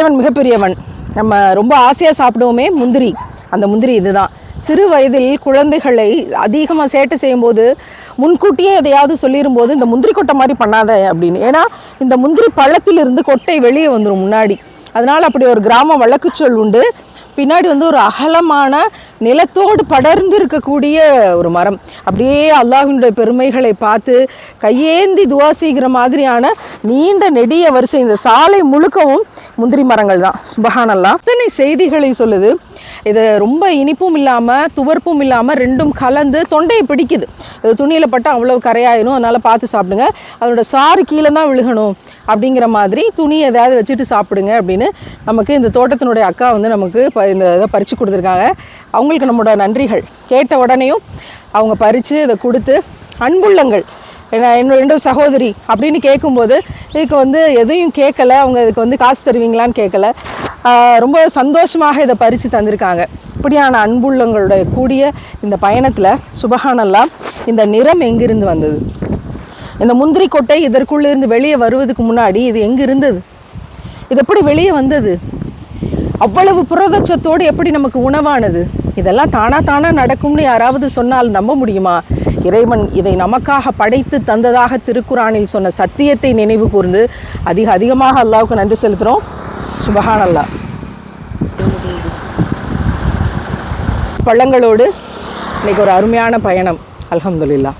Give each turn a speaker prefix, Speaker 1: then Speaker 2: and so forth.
Speaker 1: இறைவன் மிகப்பெரியவன். நம்ம ரொம்ப ஆசையாக சாப்பிடுவோமே முந்திரி, அந்த முந்திரி இதுதான். சிறு வயதில் குழந்தைகளை அதிகமாக சேட்டை செய்யும்போது முன்கூட்டியே எதையாவது சொல்லிடும்போது இந்த முந்திரி கொட்டை மாதிரி பண்ணாத அப்படின்னு. ஏன்னா இந்த முந்திரி பழத்திலிருந்து கொட்டை வெளியே வந்துடும் முன்னாடி. அதனால் அப்படி ஒரு கிராம வழக்குச்சொல் உண்டு. பின்னாடி ஒரு அகலமான நிலத்தோடு படர்ந்து இருக்கக்கூடிய ஒரு மரம். அப்படியே அல்லாஹ்வினுடைய பெருமைகளை பார்த்து கையேந்தி துவா செய்கிற மாதிரியான நீண்ட நெடிய வரிசை. இந்த சாலை முழுக்கவும் முந்திரி மரங்கள் தான். சுபஹானல்லாஹ். அத்தனை செய்திகளை சொல்லுது. இது ரொம்ப இனிப்பும் இல்லாமல் துவர்ப்பும் இல்லாமல் ரெண்டும் கலந்து தொண்டையை பிடிக்குது. இது துணியில் பட்டால் அவ்வளோ கரையாயிரும், அதனால் பார்த்து சாப்பிடுங்க. அதோட சாறு கீழே தான் விழுகணும் அப்படிங்கிற மாதிரி துணி எதாவது வச்சுட்டு சாப்பிடுங்க அப்படின்னு நமக்கு இந்த தோட்டத்தினுடைய அக்கா நமக்கு இந்த இதை பறித்து கொடுத்துருக்காங்க. அவங்களுக்கு நம்மளோட நன்றிகள். கேட்ட உடனேயும் அவங்க பறித்து இதை கொடுத்து அன்புள்ளங்கள் என்னோட 2 சகோதரி அப்படின்னு கேட்கும்போது இதுக்கு எதையும் கேட்கலை. அவங்க இதுக்கு காசு தருவீங்களான்னு கேட்கல. ரொம்ப சந்தோஷமாக இதை பறித்து தந்திருக்காங்க. இப்படியான அன்புள்ளங்களுடைய கூடிய இந்த பயணத்தில் சுபஹானல்லாஹ் இந்த நிறம் எங்கிருந்து வந்தது? இந்த முந்திரி கொட்டை இதற்குள்ளேருந்து வெளியே வருவதுக்கு முன்னாடி இது எங்கே இருந்தது? இது எப்படி வெளியே வந்தது? அவ்வளவு புரதச்சத்தோடு எப்படி நமக்கு உணவானது? இதெல்லாம் தானாக நடக்கும்னு யாராவது சொன்னால் நம்ப முடியுமா? இறைவன் இதை நமக்காக படைத்து தந்ததாக திருக்குரானில் சொன்ன சத்தியத்தை நினைவு கூர்ந்து அதிகமாக அல்லாஹ்வுக்கு நன்றி செலுத்துகிறோம். சுபஹானல்லாஹ். பழங்களோடு இன்னைக்கு ஒரு அருமையான பயணம். அல்ஹம்துலில்லாஹ்.